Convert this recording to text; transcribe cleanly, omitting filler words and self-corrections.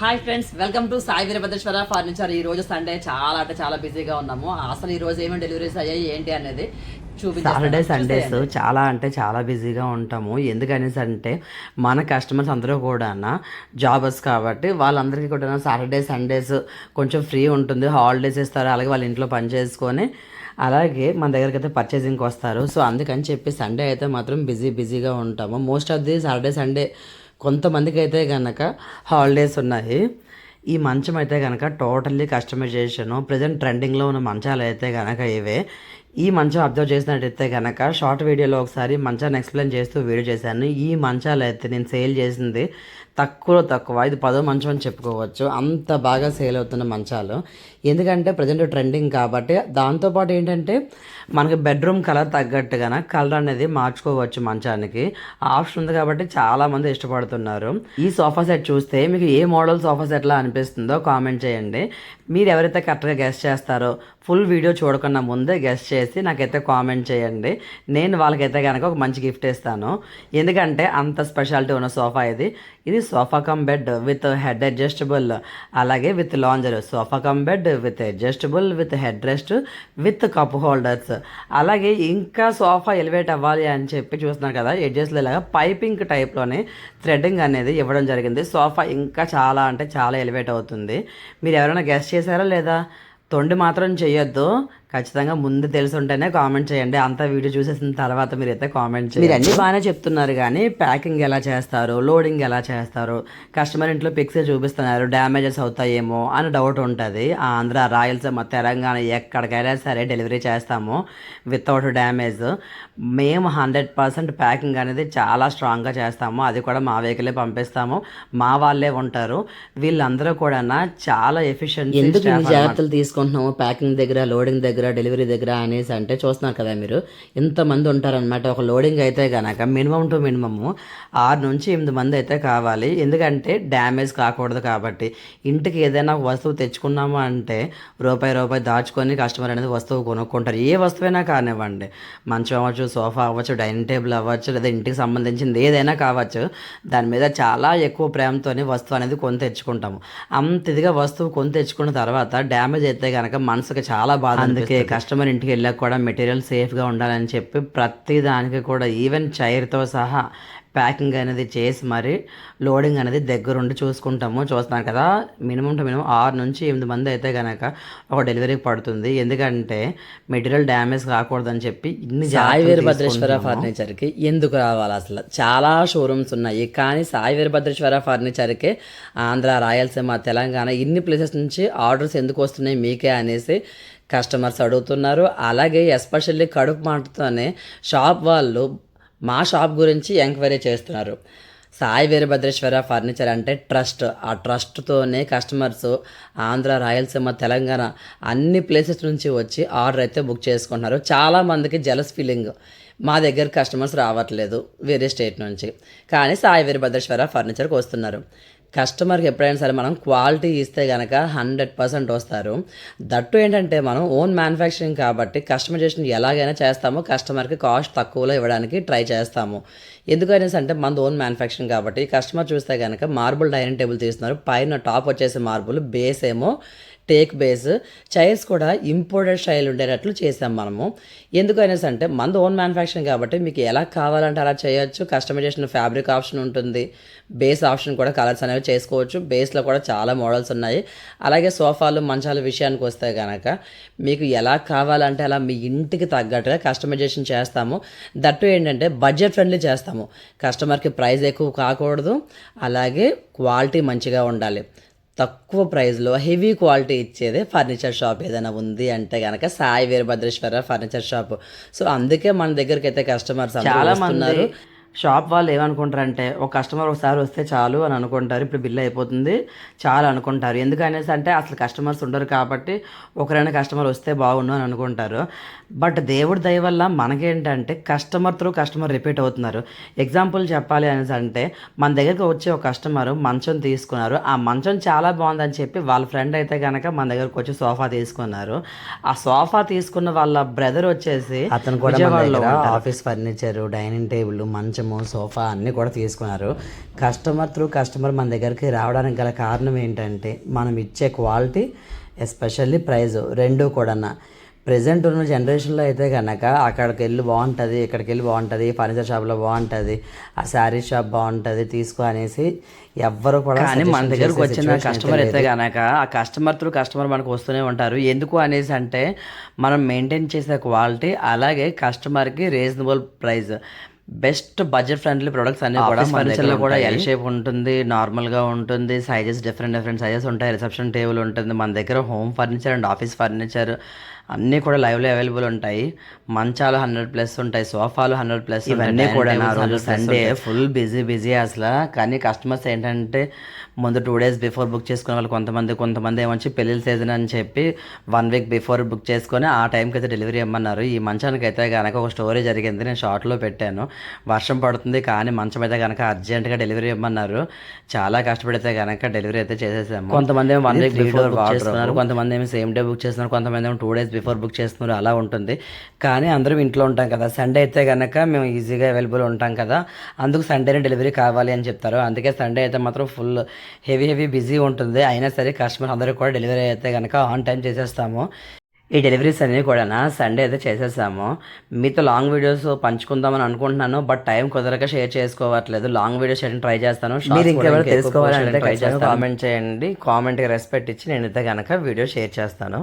Hi friends, welcome to Sai Veerabhadreswara furniture. ఈ రోజు Sunday చాలా అంటే చాలా బిజీగా ఉన్నాము. అసలు ఈ రోజు ఏమేమి డెలివరీస్ అయ్యాయి ఏంటి అనేది సాటర్డే సండేస్ చాలా అంటే చాలా బిజీగా ఉంటాము. ఎందుకనేసి అంటే మన కస్టమర్స్ అందరూ కూడా జాబర్స్ కాబట్టి వాళ్ళందరికీ కూడా సాటర్డే సండేస్ కొంచెం ఫ్రీ ఉంటుంది, హాలిడేస్ ఇస్తారు. అలాగే వాళ్ళ ఇంట్లో పని చేసుకొని అలాగే మన దగ్గరికి అయితే పర్చేసింగ్కి వస్తారు. సో అందుకని చెప్పి సండే అయితే మాత్రం బిజీగా ఉంటాము. Most of the Saturday Sunday కొంతమందికి అయితే కనుక హాలిడేస్ ఉన్నాయి. ఈ మంచం అయితే కనుక టోటల్లీ కస్టమైజేషను ప్రజెంట్ ట్రెండింగ్లో ఉన్న మంచాలు అయితే కనుక ఇవే. ఈ మంచం అబ్జర్వ్ చేసినట్టయితే కనుక షార్ట్ వీడియోలో ఒకసారి మంచాన్ని ఎక్స్ప్లెయిన్ చేస్తూ వీడియో చేశాను. ఈ మంచాలు అయితే నేను సేల్ చేసింది తక్కువ ఇది 10వ మంచం అని చెప్పుకోవచ్చు. అంత బాగా సేల్ అవుతున్న మంచాలు, ఎందుకంటే ప్రజెంట్ ట్రెండింగ్ కాబట్టి. దాంతోపాటు ఏంటంటే మనకి బెడ్రూమ్ కలర్ తగ్గట్టుగా కలర్ అనేది మార్చుకోవచ్చు. మంచానికి ఆప్షన్ ఉంది కాబట్టి చాలామంది ఇష్టపడుతున్నారు. ఈ సోఫా సెట్ చూస్తే మీకు ఏ మోడల్ సోఫా సెట్లా అనిపిస్తుందో కామెంట్ చేయండి. మీరు ఎవరైతే కరెక్ట్గా గెస్ట్ చేస్తారో ఫుల్ వీడియో చూడకుండా ముందే గెస్ట్ చేసి నాకైతే కామెంట్ చేయండి. నేను వాళ్ళకైతే కనుక ఒక మంచి గిఫ్ట్ ఇస్తాను. ఎందుకంటే అంత స్పెషాలిటీ ఉన్న సోఫా ఇది sofa cum bed with head adjustable, అలాగే with lounger. Sofa cum bed with adjustable, with head rest, with cup holders. అలాగే ఇంకా సోఫా ఎలివేట్ అవ్వాలి అని చెప్పి చూస్తున్నారు కదా, ఎడ్జెస్లో ఇలాగా పైపింగ్ టైప్లోనే థ్రెడ్డింగ్ అనేది ఇవ్వడం జరిగింది. సోఫా ఇంకా చాలా అంటే చాలా ఎలివేట్ అవుతుంది. మీరు ఎవరైనా గెస్ట్ చేశారా లేదా? తొండి మాత్రం చేయొద్దు, ఖచ్చితంగా ముందు తెలిసి ఉంటేనే కామెంట్ చేయండి. అంతా వీడియో చూసేసిన తర్వాత మీరైతే కామెంట్ చేయండి. మీరు అన్నీ బాగానే చెప్తున్నారు కానీ ప్యాకింగ్ ఎలా చేస్తారు, లోడింగ్ ఎలా చేస్తారు, కస్టమర్ ఇంట్లో పిక్స్ చూపిస్తున్నారు, డ్యామేజెస్ అవుతాయేమో అని డౌట్ ఉంటుంది. ఆంధ్ర, రాయలసీమ, తెలంగాణ ఎక్కడికైనా సరే డెలివరీ చేస్తాము వితౌట్ డ్యామేజ్. మేము 100% ప్యాకింగ్ అనేది చాలా స్ట్రాంగ్గా చేస్తాము. అది కూడా మా వెహికలే పంపిస్తాము, మా వాళ్ళే ఉంటారు. వీళ్ళందరూ కూడా చాలా ఎఫిషియెంట్. ఎందుకు జాగ్రత్తలు తీసుకుంటున్నాము ప్యాకింగ్ దగ్గర, లోడింగ్ దగ్గర, డెలివరీ దగ్గర అనేసి అంటే చూస్తున్నారు కదా మీరు, ఇంతమంది ఉంటారనమాట. ఒక లోడింగ్ అయితే కనుక మినిమం టు మినిమమ్ 6 నుంచి 8 మంది అయితే కావాలి. ఎందుకంటే డ్యామేజ్ కాకూడదు కాబట్టి. ఇంటికి ఏదైనా వస్తువు తెచ్చుకున్నాము అంటే రూపాయి దాచుకొని కస్టమర్ అనేది వస్తువు కొనుక్కుంటారు. ఏ వస్తువైనా కానివ్వండి, మంచం అవ్వచ్చు, సోఫా అవ్వచ్చు, డైనింగ్ టేబుల్ అవ్వచ్చు, లేదా ఇంటికి సంబంధించింది ఏదైనా కావచ్చు, దాని మీద చాలా ఎక్కువ ప్రేమతోనే వస్తువు అనేది కొని తెచ్చుకుంటాము. అంత ఇదిగా వస్తువు కొని తెచ్చుకున్న తర్వాత డ్యామేజ్ అయితే కనుక మనసుకి చాలా బాధ. అందుకే కస్టమర్ ఇంటికి వెళ్ళాక కూడా మెటీరియల్ సేఫ్గా ఉండాలని చెప్పి ప్రతి దానికి కూడా ఈవెన్ చైర్తో సహా ప్యాకింగ్ అనేది చేసి మరి లోడింగ్ అనేది దగ్గరుండి చూసుకుంటాము. చూస్తున్నాను కదా, మినిమం టు మినిమం 6 నుంచి 8 మంది అయితే కనుక ఒక డెలివరీకి పడుతుంది. ఎందుకంటే మెటీరియల్ డ్యామేజ్ కాకూడదని చెప్పి ఇన్ని. సాయి వీరభద్రేశ్వర ఫర్నిచర్కి ఎందుకు రావాలి? అసలు చాలా షోరూమ్స్ ఉన్నాయి, కానీ సాయి వీరభద్రేశ్వర ఫర్నిచర్కి ఆంధ్ర, రాయలసీమ, తెలంగాణ ఇన్ని ప్లేసెస్ నుంచి ఆర్డర్స్ ఎందుకు వస్తున్నాయి మీకే అనేసి కస్టమర్స్ అడుగుతున్నారు. అలాగే ఎస్పెషల్లీ కడుపు మాటతోనే షాప్ వాళ్ళు మా షాప్ గురించి ఎంక్వైరీ చేస్తున్నారు. సాయి వీరభద్రేశ్వర ఫర్నిచర్ అంటే ట్రస్ట్. ఆ ట్రస్ట్తోనే కస్టమర్స్ ఆంధ్ర, రాయలసీమ, తెలంగాణ అన్ని ప్లేసెస్ నుంచి వచ్చి ఆర్డర్ అయితే బుక్ చేసుకుంటున్నారు. చాలామందికి జెలస్ ఫీలింగ్, మా దగ్గర కస్టమర్స్ రావట్లేదు వేరే స్టేట్ నుంచి, కానీ సాయి వీరభద్రేశ్వర ఫర్నిచర్కి వస్తున్నారు. కస్టమర్కి ఎప్పుడైనా సరే మనం క్వాలిటీ ఇస్తే కనుక 100% వస్తారు. దట్టు ఏంటంటే మనం ఓన్ మ్యానుఫ్యాక్చరింగ్ కాబట్టి కస్టమైజేషన్ ఎలాగైనా చేస్తాము, కస్టమర్కి కాస్ట్ తక్కువలో ఇవ్వడానికి ట్రై చేస్తాము. ఎందుకనేసి అంటే మనది ఓన్ మ్యానుఫ్యాక్చరింగ్ కాబట్టి. కస్టమర్ చూస్తే కనుక మార్బుల్ డైనింగ్ టేబుల్ తీస్తున్నారు, పైన టాప్ వచ్చేసి మార్బుల్, బేస్ ఏమో టేక్ బేస్. చైర్స్ కూడా ఇంపోర్టెడ్ స్టైల్ ఉండేటట్లు చేసాం మనము. ఎందుకనేసి అంటే మనది ఓన్ మ్యానుఫ్యాక్చరింగ్ కాబట్టి మీకు ఎలా కావాలంటే అలా చేయొచ్చు. కస్టమైజేషన్ ఫ్యాబ్రిక్ ఆప్షన్ ఉంటుంది, బేస్ ఆప్షన్ కూడా కలర్స్ అనేవి చేసుకోవచ్చు. బేస్లో కూడా చాలా మోడల్స్ ఉన్నాయి. అలాగే సోఫాలు, మంచాల విషయానికి వస్తే కనుక మీకు ఎలా కావాలంటే అలా మీ ఇంటికి తగ్గట్టుగా కస్టమైజేషన్ చేస్తాము. దట్టు ఏంటంటే బడ్జెట్ ఫ్రెండ్లీ చేస్తాము. కస్టమర్కి ప్రైస్ ఎక్కువ కాకూడదు, అలాగే క్వాలిటీ మంచిగా ఉండాలి. తక్కువ ప్రైస్లో హెవీ క్వాలిటీ ఇచ్చేదే ఫర్నిచర్ షాప్ ఏదైనా ఉంది అంటే కనుక Sai Veerabhadreswara furniture shop. So అందుకే మన దగ్గరికి అయితే కస్టమర్స్ చాలా మంది. షాప్ వాళ్ళు ఏమనుకుంటారంటే ఒక కస్టమర్ ఒకసారి వస్తే చాలు అని అనుకుంటారు, ఇప్పుడు బిల్ అయిపోతుంది చాలు అనుకుంటారు. ఎందుకనేసి అంటే అసలు కస్టమర్స్ ఉండరు కాబట్టి ఒకరైనా కస్టమర్ వస్తే బాగుండు అని అనుకుంటారు. బట్ దేవుడి దయ వల్ల మనకేంటంటే కస్టమర్ త్రూ కస్టమర్ రిపీట్ అవుతున్నారు. ఎగ్జాంపుల్ చెప్పాలి అనేసి అంటే మన దగ్గరకు వచ్చి ఒక కస్టమర్ మంచం తీసుకున్నారు, ఆ మంచం చాలా బాగుందని చెప్పి వాళ్ళ ఫ్రెండ్ అయితే కనుక మన దగ్గరకు వచ్చి సోఫా తీసుకున్నారు. ఆ సోఫా తీసుకున్న వాళ్ళ బ్రదర్ వచ్చేసి అతను కూడా ఆఫీస్ ఫర్నిచర్, డైనింగ్ టేబుల్, మంచం మంచము సోఫా అన్నీ కూడా తీసుకున్నారు. కస్టమర్ మన దగ్గరికి రావడానికి గల కారణం ఏంటంటే మనం ఇచ్చే క్వాలిటీ ఎస్పెషల్లీ ప్రైస్ రెండు కూడా. ప్రజెంట్ ఉన్న జనరేషన్లో అయితే కనుక అక్కడికి వెళ్ళి బాగుంటుంది, ఇక్కడికి వెళ్ళి బాగుంటుంది, ఫర్నిచర్ షాప్లో బాగుంటుంది, ఆ శారీ షాప్ బాగుంటుంది తీసుకో అనేసి ఎవ్వరు కూడా. కానీ మన దగ్గరకు వచ్చిన కస్టమర్ అయితే కనుక ఆ కస్టమర్ మనకు వస్తూనే ఉంటారు. ఎందుకు అనేసి అంటే మనం మెయింటైన్ చేసే క్వాలిటీ, అలాగే కస్టమర్కి reasonable price, best budget friendly products అన్ని కూడా ఫర్నిచర్లో కూడా ఎల్ షేప్ ఉంటుంది, నార్మల్గా ఉంటుంది, సైజెస్ డిఫరెంట్ సైజెస్ ఉంటాయి, రిసెప్షన్ టేబుల్ ఉంటుంది. మన దగ్గర home furniture and office furniture అన్నీ కూడా లైవ్లో అవైలబుల్ ఉంటాయి. మంచాలు 100+ ఉంటాయి, సోఫాలు 100+, ఇవన్నీ కూడా. నా రోజు సండే ఫుల్ బిజీ అసలు. కానీ కస్టమర్స్ ఏంటంటే ముందు 2 days బిఫోర్ బుక్ చేసుకునే వాళ్ళు కొంతమంది ఏమొచ్చి పెళ్ళిళ్ళ సీజన్ అని చెప్పి 1 week బిఫోర్ బుక్ చేసుకొని ఆ టైంకి అయితే డెలివరీ ఇవ్వమన్నారు. ఈ మంచానికి అయితే కనుక ఒక స్టోరీ జరిగింది, నేను షార్ట్లో పెట్టాను. వర్షం పడుతుంది కానీ మంచం అయితే కనుక అర్జెంట్గా డెలివరీ ఇవ్వమన్నారు. చాలా కష్టపడితే కనుక డెలివరీ అయితే చేసేసాము. కొంతమంది ఏమో 1 week బిఫోర్ బుక్ చేస్తున్నారు, కొంతమంది ఏమో సేమ్ డే బుక్ చేస్తున్నారు, కొంతమంది ఏమో 2 days బిఫోర్ బుక్ చేస్తున్నారు, అలా ఉంటుంది. కానీ అందరం ఇంట్లో ఉంటాం కదా, సండే అయితే కనుక మేము ఈజీగా అవైలబుల్ ఉంటాం కదా, అందుకు సండేనే డెలివరీ కావాలి అని చెప్తారు. అందుకే సండే అయితే మాత్రం ఫుల్ హెవీ బిజీ ఉంటుంది. అయినా సరే కస్టమర్ అందరికీ కూడా డెలివరీ అయితే కనుక ఆన్ టైం చేసేస్తాము. ఈ డెలివరీస్ అన్నీ కూడా సండే అయితే చేసేసాము. మీతో లాంగ్ వీడియోస్ పంచుకుందామని అనుకుంటున్నాను, బట్ టైం కుదరక షేర్ చేసుకోవట్లేదు. లాంగ్ వీడియోస్ చేయడం ట్రై చేస్తాను. మీరు ఇంకెవరు తెలుసుకోవాలంటే ట్రై చేస్తాను. కామెంట్ చేయండి, కామెంట్కి రెస్పెక్ట్ ఇచ్చి నేనైతే కనుక వీడియో షేర్ చేస్తాను.